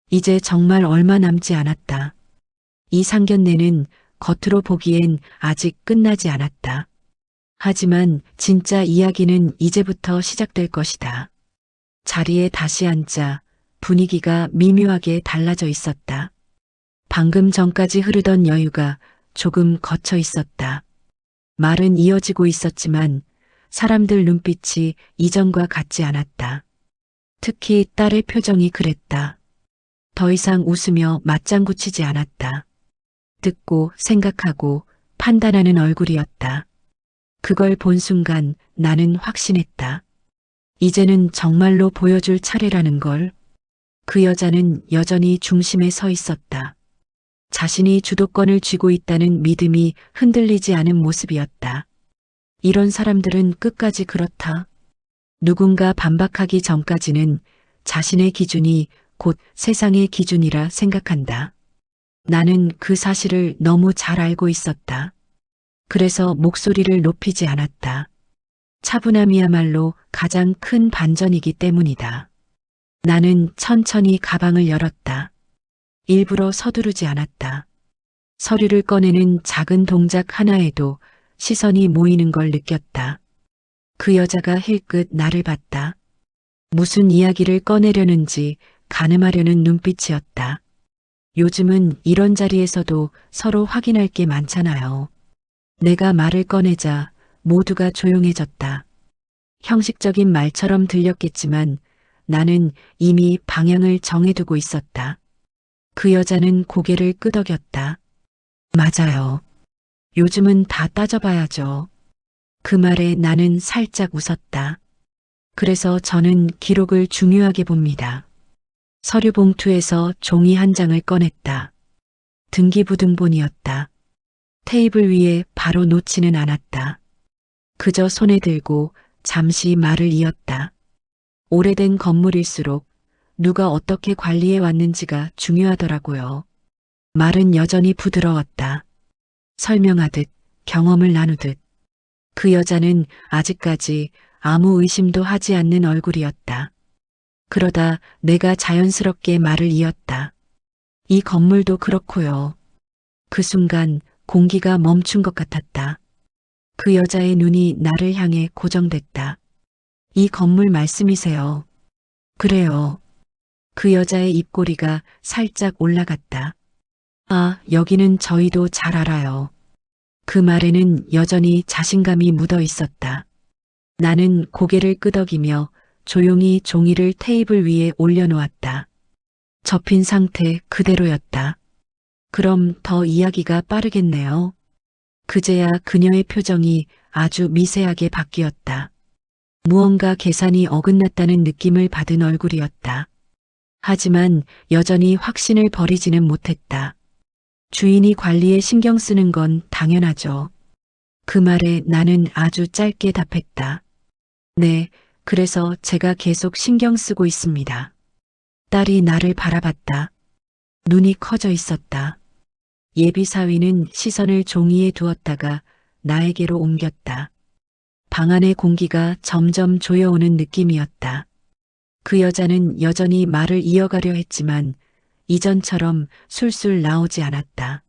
이제 정말 얼마 남지 않았다. 이 상견례는 겉으로 보기엔 아직 끝나지 않았다. 하지만 진짜 이야기는 이제부터 시작될 것이다. 자리에 다시 앉자 분위기가 미묘하게 달라져 있었다. 방금 전까지 흐르던 여유가 조금 거쳐 있었다. 말은 이어지고 있었지만 사람들 눈빛이 이전과 같지 않았다. 특히 딸의 표정이 그랬다. 더 이상 웃으며 맞장구 치지 않았다. 듣고 생각하고 판단하는 얼굴이었다. 그걸 본 순간 나는 확신했다. 이제는 정말로 보여줄 차례라는 걸. 그 여자는 여전히 중심에 서 있었다. 자신이 주도권을 쥐고 있다는 믿음이 흔들리지 않은 모습이었다. 이런 사람들은 끝까지 그렇다. 누군가 반박하기 전까지는 자신의 기준이 곧 세상의 기준이라 생각한다. 나는 그 사실을 너무 잘 알고 있었다. 그래서 목소리를 높이지 않았다. 차분함이야말로 가장 큰 반전이기 때문이다. 나는 천천히 가방을 열었다. 일부러 서두르지 않았다. 서류를 꺼내는 작은 동작 하나에도 시선이 모이는 걸 느꼈다. 그 여자가 힐끗 나를 봤다. 무슨 이야기를 꺼내려는지 가늠하려는 눈빛이었다. 요즘은 이런 자리에서도 서로 확인할 게 많잖아요. 내가 말을 꺼내자 모두가 조용해졌다. 형식적인 말처럼 들렸겠지만 나는 이미 방향을 정해두고 있었다. 그 여자는 고개를 끄덕였다. 맞아요. 요즘은 다 따져봐야죠. 그 말에 나는 살짝 웃었다. 그래서 저는 기록을 중요하게 봅니다. 서류 봉투에서 종이 한 장을 꺼냈다. 등기부등본이었다. 테이블 위에 바로 놓지는 않았다. 그저 손에 들고 잠시 말을 이었다. 오래된 건물일수록 누가 어떻게 관리해 왔는지가 중요하더라고요. 말은 여전히 부드러웠다. 설명하듯 경험을 나누듯. 그 여자는 아직까지 아무 의심도 하지 않는 얼굴이었다. 그러다 내가 자연스럽게 말을 이었다. 이 건물도 그렇고요. 그 순간 공기가 멈춘 것 같았다. 그 여자의 눈이 나를 향해 고정됐다. 이 건물 말씀이세요. 그래요. 그 여자의 입꼬리가 살짝 올라갔다. 아, 여기는 저희도 잘 알아요. 그 말에는 여전히 자신감이 묻어 있었다. 나는 고개를 끄덕이며 조용히 종이를 테이블 위에 올려놓았다. 접힌 상태 그대로였다. 그럼 더 이야기가 빠르겠네요. 그제야 그녀의 표정이 아주 미세하게 바뀌었다. 무언가 계산이 어긋났다는 느낌을 받은 얼굴이었다. 하지만 여전히 확신을 버리지는 못했다. 주인이 관리에 신경 쓰는 건 당연하죠. 그 말에 나는 아주 짧게 답했다. 네, 그래서 제가 계속 신경 쓰고 있습니다. 딸이 나를 바라봤다. 눈이 커져 있었다. 예비사위는 시선을 종이에 두었다가 나에게로 옮겼다. 방 안의 공기가 점점 조여오는 느낌이었다. 그 여자는 여전히 말을 이어가려 했지만 이전처럼 술술 나오지 않았다.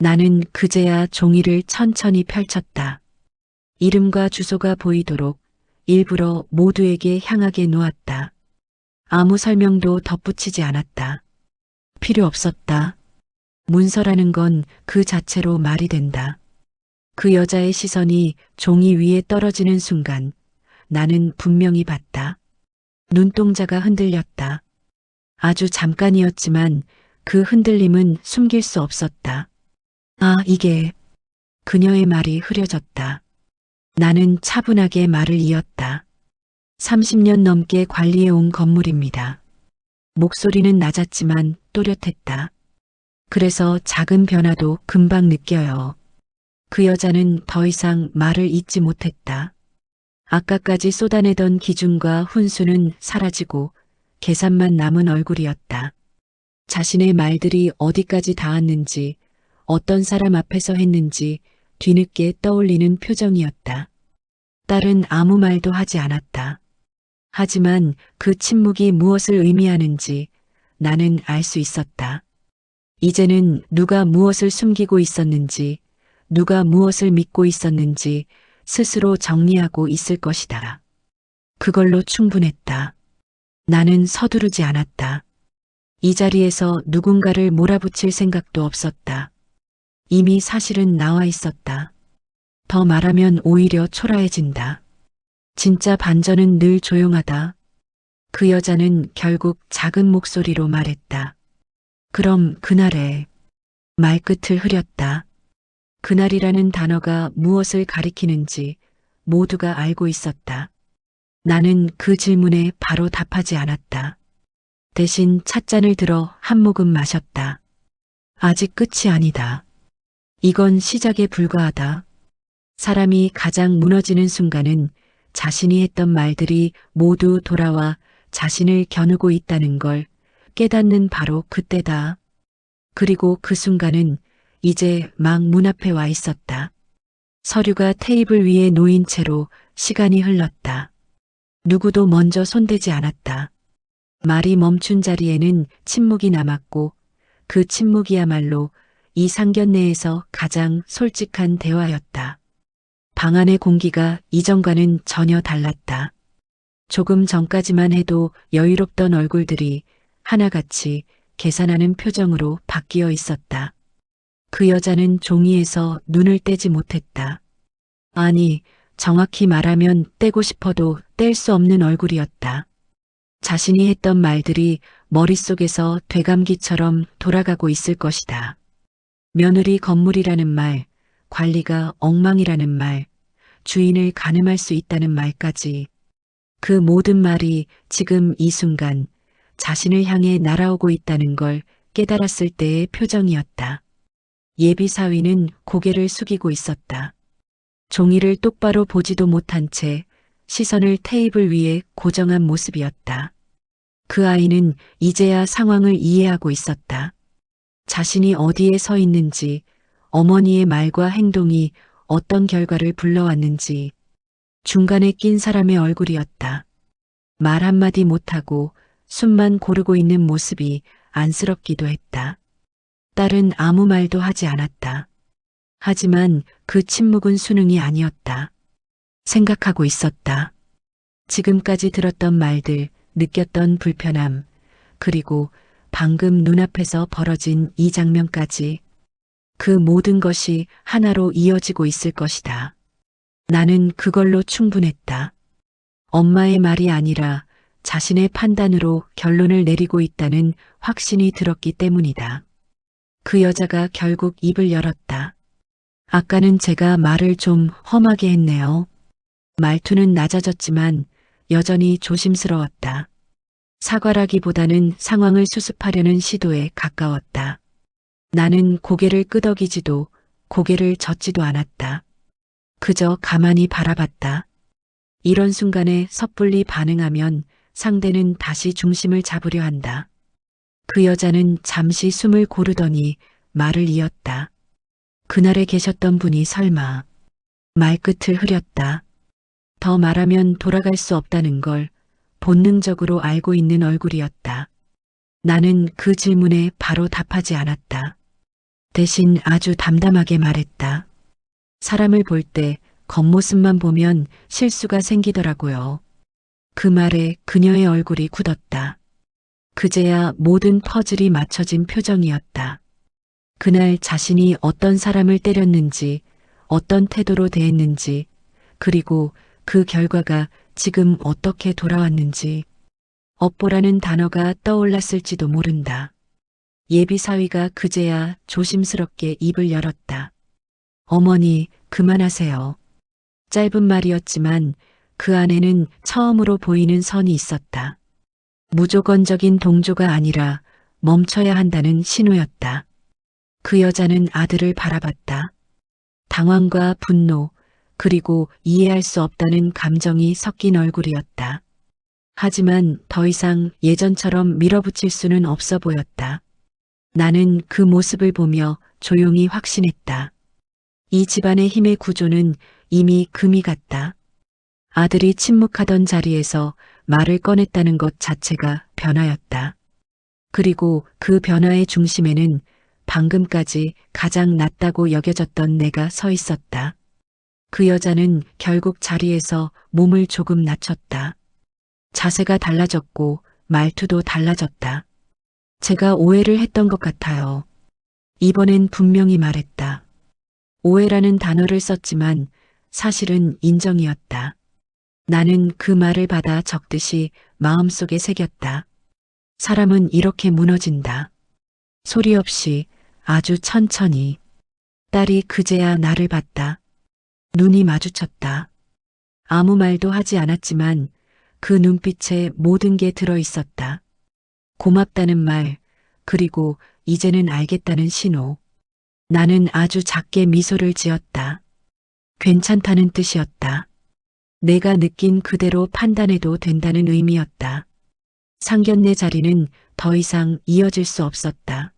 나는 그제야 종이를 천천히 펼쳤다. 이름과 주소가 보이도록 일부러 모두에게 향하게 놓았다. 아무 설명도 덧붙이지 않았다. 필요 없었다. 문서라는 건 그 자체로 말이 된다. 그 여자의 시선이 종이 위에 떨어지는 순간 나는 분명히 봤다. 눈동자가 흔들렸다. 아주 잠깐이었지만 그 흔들림은 숨길 수 없었다. 아, 이게... 그녀의 말이 흐려졌다. 나는 차분하게 말을 이었다. 30년 넘게 관리해온 건물입니다. 목소리는 낮았지만 또렷했다. 그래서 작은 변화도 금방 느껴요. 그 여자는 더 이상 말을 잇지 못했다. 아까까지 쏟아내던 기준과 훈수는 사라지고 계산만 남은 얼굴이었다. 자신의 말들이 어디까지 닿았는지, 어떤 사람 앞에서 했는지 뒤늦게 떠올리는 표정이었다. 딸은 아무 말도 하지 않았다. 하지만 그 침묵이 무엇을 의미하는지 나는 알 수 있었다. 이제는 누가 무엇을 숨기고 있었는지, 누가 무엇을 믿고 있었는지 스스로 정리하고 있을 것이다. 그걸로 충분했다. 나는 서두르지 않았다. 이 자리에서 누군가를 몰아붙일 생각도 없었다. 이미 사실은 나와 있었다. 더 말하면 오히려 초라해진다. 진짜 반전은 늘 조용하다. 그 여자는 결국 작은 목소리로 말했다. 그럼 그날에 말끝을 흐렸다. 그날이라는 단어가 무엇을 가리키는지 모두가 알고 있었다. 나는 그 질문에 바로 답하지 않았다. 대신 찻잔을 들어 한 모금 마셨다. 아직 끝이 아니다. 이건 시작에 불과하다. 사람이 가장 무너지는 순간은 자신이 했던 말들이 모두 돌아와 자신을 겨누고 있다는 걸 깨닫는 바로 그때다. 그리고 그 순간은 이제 막 문 앞에 와 있었다. 서류가 테이블 위에 놓인 채로 시간이 흘렀다. 누구도 먼저 손대지 않았다. 말이 멈춘 자리에는 침묵이 남았고 그 침묵이야말로 이 상견례에서 가장 솔직한 대화였다. 방 안의 공기가 이전과는 전혀 달랐다. 조금 전까지만 해도 여유롭던 얼굴들이 하나같이 계산하는 표정으로 바뀌어 있었다. 그 여자는 종이에서 눈을 떼지 못했다. 아니, 정확히 말하면 떼고 싶어도 뗄 수 없는 얼굴이었다. 자신이 했던 말들이 머릿속에서 되감기처럼 돌아가고 있을 것이다. 며느리 건물이라는 말, 관리가 엉망이라는 말, 주인을 가늠할 수 있다는 말까지. 그 모든 말이 지금 이 순간 자신을 향해 날아오고 있다는 걸 깨달았을 때의 표정이었다. 예비사위는 고개를 숙이고 있었다. 종이를 똑바로 보지도 못한 채 시선을 테이블 위에 고정한 모습이었다. 그 아이는 이제야 상황을 이해하고 있었다. 자신이 어디에 서 있는지, 어머니의 말과 행동이 어떤 결과를 불러왔는지, 중간에 낀 사람의 얼굴이었다. 말 한마디 못하고 숨만 고르고 있는 모습이 안쓰럽기도 했다. 딸은 아무 말도 하지 않았다. 하지만 그 침묵은 수능이 아니었다. 생각하고 있었다. 지금까지 들었던 말들, 느꼈던 불편함, 그리고 방금 눈앞에서 벌어진 이 장면까지 그 모든 것이 하나로 이어지고 있을 것이다. 나는 그걸로 충분했다. 엄마의 말이 아니라 자신의 판단으로 결론을 내리고 있다는 확신이 들었기 때문이다. 그 여자가 결국 입을 열었다. 아까는 제가 말을 좀 험하게 했네요. 말투는 낮아졌지만 여전히 조심스러웠다. 사과라기보다는 상황을 수습하려는 시도에 가까웠다. 나는 고개를 끄덕이지도 고개를 젓지도 않았다. 그저 가만히 바라봤다. 이런 순간에 섣불리 반응하면 상대는 다시 중심을 잡으려 한다. 그 여자는 잠시 숨을 고르더니 말을 이었다. 그날에 계셨던 분이 설마. 말끝을 흐렸다. 더 말하면 돌아갈 수 없다는 걸 본능적으로 알고 있는 얼굴이었다. 나는 그 질문에 바로 답하지 않았다. 대신 아주 담담하게 말했다. 사람을 볼 때 겉모습만 보면 실수가 생기더라고요. 그 말에 그녀의 얼굴이 굳었다. 그제야 모든 퍼즐이 맞춰진 표정이었다. 그날 자신이 어떤 사람을 때렸는지, 어떤 태도로 대했는지, 그리고 그 결과가 지금 어떻게 돌아왔는지, 업보라는 단어가 떠올랐을지도 모른다. 예비 사위가 그제야 조심스럽게 입을 열었다. 어머니, 그만하세요. 짧은 말이었지만 그 안에는 처음으로 보이는 선이 있었다. 무조건적인 동조가 아니라 멈춰야 한다는 신호였다. 그 여자는 아들을 바라봤다. 당황과 분노, 그리고 이해할 수 없다는 감정이 섞인 얼굴이었다. 하지만 더 이상 예전처럼 밀어붙일 수는 없어 보였다. 나는 그 모습을 보며 조용히 확신했다. 이 집안의 힘의 구조는 이미 금이 갔다. 아들이 침묵하던 자리에서 말을 꺼냈다는 것 자체가 변화였다. 그리고 그 변화의 중심에는 방금까지 가장 낫다고 여겨졌던 내가 서 있었다. 그 여자는 결국 자리에서 몸을 조금 낮췄다. 자세가 달라졌고 말투도 달라졌다. 제가 오해를 했던 것 같아요. 이번엔 분명히 말했다. 오해라는 단어를 썼지만 사실은 인정이었다. 나는 그 말을 받아 적듯이 마음속에 새겼다. 사람은 이렇게 무너진다. 소리 없이 아주 천천히. 딸이 그제야 나를 봤다. 눈이 마주쳤다. 아무 말도 하지 않았지만 그 눈빛에 모든 게 들어 있었다. 고맙다는 말, 그리고 이제는 알겠다는 신호. 나는 아주 작게 미소를 지었다. 괜찮다는 뜻이었다. 내가 느낀 그대로 판단해도 된다는 의미였다. 상견례 자리는 더 이상 이어질 수 없었다.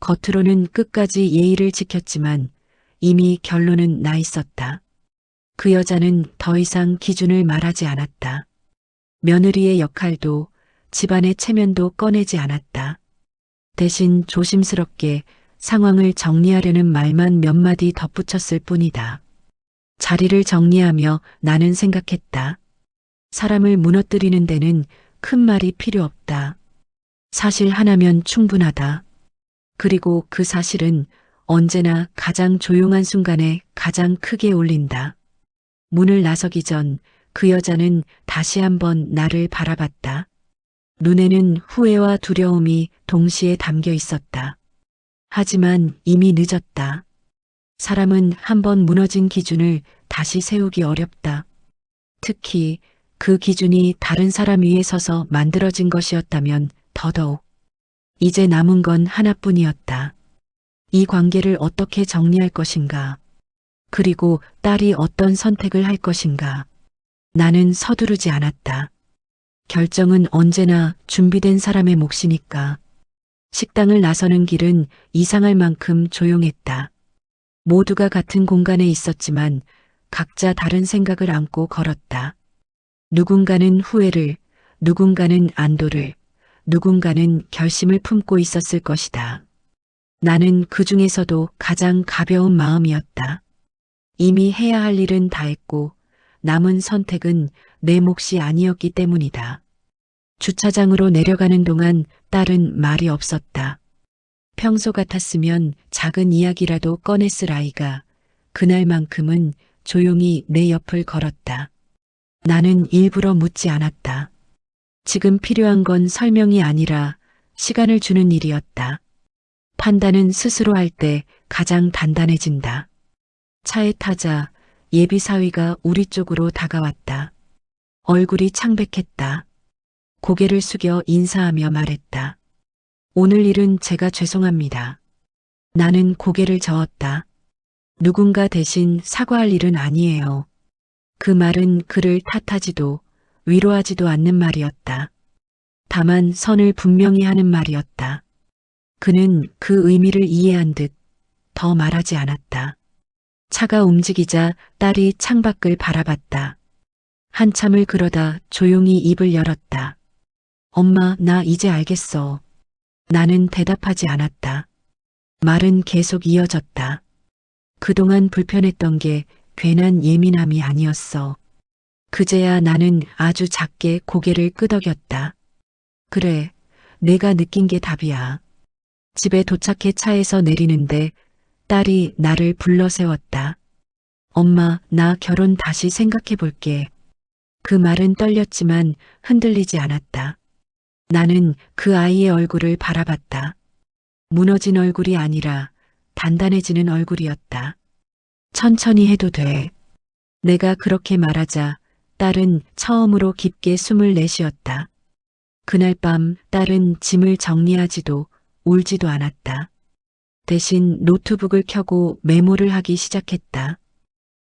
겉으로는 끝까지 예의를 지켰지만 이미 결론은 나 있었다. 그 여자는 더 이상 기준을 말하지 않았다. 며느리의 역할도 집안의 체면도 꺼내지 않았다. 대신 조심스럽게 상황을 정리하려는 말만 몇 마디 덧붙였을 뿐이다. 자리를 정리하며 나는 생각했다. 사람을 무너뜨리는 데는 큰 말이 필요 없다. 사실 하나면 충분하다. 그리고 그 사실은 언제나 가장 조용한 순간에 가장 크게 울린다. 문을 나서기 전 그 여자는 다시 한번 나를 바라봤다. 눈에는 후회와 두려움이 동시에 담겨 있었다. 하지만 이미 늦었다. 사람은 한번 무너진 기준을 다시 세우기 어렵다. 특히 그 기준이 다른 사람 위에 서서 만들어진 것이었다면 더더욱. 이제 남은 건 하나뿐이었다. 이 관계를 어떻게 정리할 것인가. 그리고 딸이 어떤 선택을 할 것인가. 나는 서두르지 않았다. 결정은 언제나 준비된 사람의 몫이니까. 식당을 나서는 길은 이상할 만큼 조용했다. 모두가 같은 공간에 있었지만 각자 다른 생각을 안고 걸었다. 누군가는 후회를, 누군가는 안도를, 누군가는 결심을 품고 있었을 것이다. 나는 그 중에서도 가장 가벼운 마음이었다. 이미 해야 할 일은 다 했고 남은 선택은 내 몫이 아니었기 때문이다. 주차장으로 내려가는 동안 딸은 말이 없었다. 평소 같았으면 작은 이야기라도 꺼냈을 아이가 그날만큼은 조용히 내 옆을 걸었다. 나는 일부러 묻지 않았다. 지금 필요한 건 설명이 아니라 시간을 주는 일이었다. 판단은 스스로 할 때 가장 단단해진다. 차에 타자 예비 사위가 우리 쪽으로 다가왔다. 얼굴이 창백했다. 고개를 숙여 인사하며 말했다. 오늘 일은 제가 죄송합니다. 나는 고개를 저었다. 누군가 대신 사과할 일은 아니에요. 그 말은 그를 탓하지도 위로하지도 않는 말이었다. 다만 선을 분명히 하는 말이었다. 그는 그 의미를 이해한 듯 더 말하지 않았다. 차가 움직이자 딸이 창밖을 바라봤다. 한참을 그러다 조용히 입을 열었다. 엄마, 나 이제 알겠어. 나는 대답하지 않았다. 말은 계속 이어졌다. 그동안 불편했던 게 괜한 예민함이 아니었어. 그제야 나는 아주 작게 고개를 끄덕였다. 그래, 내가 느낀 게 답이야. 집에 도착해 차에서 내리는데 딸이 나를 불러 세웠다. 엄마, 나 결혼 다시 생각해 볼게. 그 말은 떨렸지만 흔들리지 않았다. 나는 그 아이의 얼굴을 바라봤다. 무너진 얼굴이 아니라 단단해지는 얼굴이었다. 천천히 해도 돼. 내가 그렇게 말하자 딸은 처음으로 깊게 숨을 내쉬었다. 그날 밤 딸은 짐을 정리하지도 울지도 않았다. 대신 노트북을 켜고 메모를 하기 시작했다.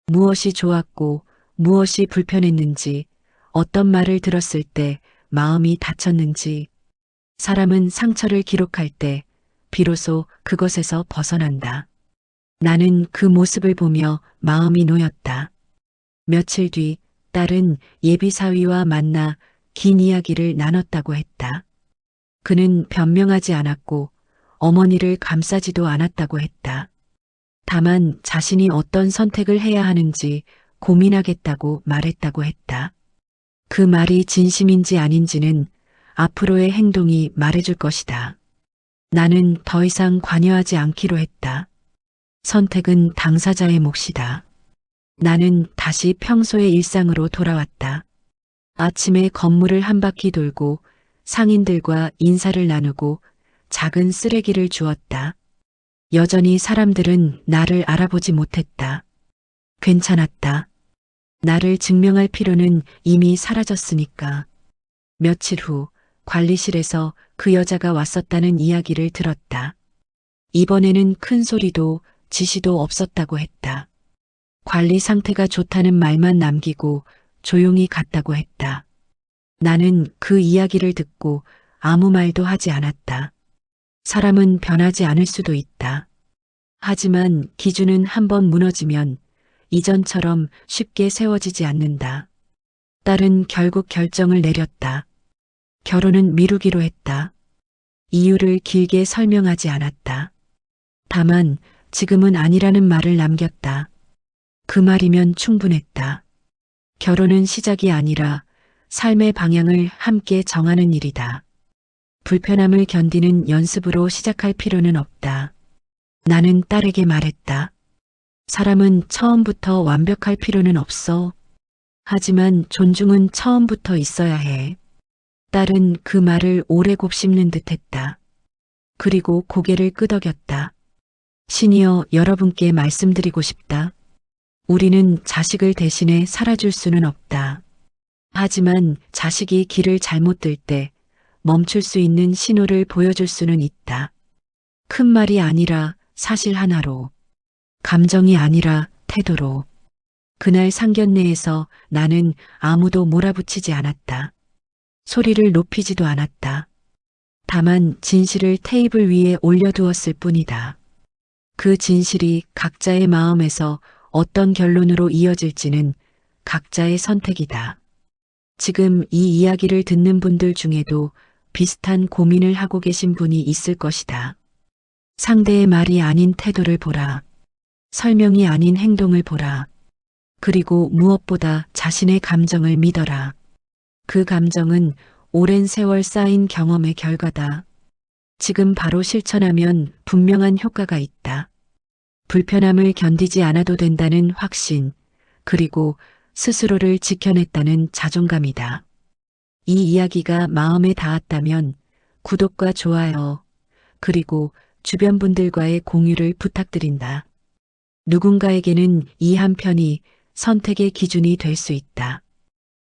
무엇이 좋았고 무엇이 불편했는지, 어떤 말을 들었을 때 마음이 다쳤는지, 사람은 상처를 기록할 때 비로소 그것에서 벗어난다. 나는 그 모습을 보며 마음이 놓였다. 며칠 뒤 딸은 예비 사위와 만나 긴 이야기를 나눴다고 했다. 그는 변명하지 않았고 어머니를 감싸지도 않았다고 했다. 다만 자신이 어떤 선택을 해야 하는지 고민하겠다고 말했다고 했다. 그 말이 진심인지 아닌지는 앞으로의 행동이 말해줄 것이다. 나는 더 이상 관여하지 않기로 했다. 선택은 당사자의 몫이다. 나는 다시 평소의 일상으로 돌아왔다. 아침에 건물을 한 바퀴 돌고 상인들과 인사를 나누고 작은 쓰레기를 주웠다. 여전히 사람들은 나를 알아보지 못했다. 괜찮았다. 나를 증명할 필요는 이미 사라졌으니까. 며칠 후 관리실에서 그 여자가 왔었다는 이야기를 들었다. 이번에는 큰 소리도 지시도 없었다고 했다. 관리 상태가 좋다는 말만 남기고 조용히 갔다고 했다. 나는 그 이야기를 듣고 아무 말도 하지 않았다. 사람은 변하지 않을 수도 있다. 하지만 기준은 한번 무너지면 이전처럼 쉽게 세워지지 않는다. 딸은 결국 결정을 내렸다. 결혼은 미루기로 했다. 이유를 길게 설명하지 않았다. 다만 지금은 아니라는 말을 남겼다. 그 말이면 충분했다. 결혼은 시작이 아니라 삶의 방향을 함께 정하는 일이다. 불편함을 견디는 연습으로 시작할 필요는 없다. 나는 딸에게 말했다. 사람은 처음부터 완벽할 필요는 없어. 하지만 존중은 처음부터 있어야 해. 딸은 그 말을 오래 곱씹는 듯 했다. 그리고 고개를 끄덕였다. 시니어 여러분께 말씀드리고 싶다. 우리는 자식을 대신해 살아줄 수는 없다. 하지만 자식이 길을 잘못 들 때 멈출 수 있는 신호를 보여줄 수는 있다. 큰 말이 아니라 사실 하나로, 감정이 아니라 태도로. 그날 상견례에서 나는 아무도 몰아붙이지 않았다. 소리를 높이지도 않았다. 다만 진실을 테이블 위에 올려두었을 뿐이다. 그 진실이 각자의 마음에서 어떤 결론으로 이어질지는 각자의 선택이다. 지금 이 이야기를 듣는 분들 중에도 비슷한 고민을 하고 계신 분이 있을 것이다. 상대의 말이 아닌 태도를 보라. 설명이 아닌 행동을 보라. 그리고 무엇보다 자신의 감정을 믿어라. 그 감정은 오랜 세월 쌓인 경험의 결과다. 지금 바로 실천하면 분명한 효과가 있다. 불편함을 견디지 않아도 된다는 확신, 그리고 스스로를 지켜냈다는 자존감이다. 이 이야기가 마음에 닿았다면 구독과 좋아요, 그리고 주변 분들과의 공유를 부탁드린다. 누군가에게는 이 한 편이 선택의 기준이 될 수 있다.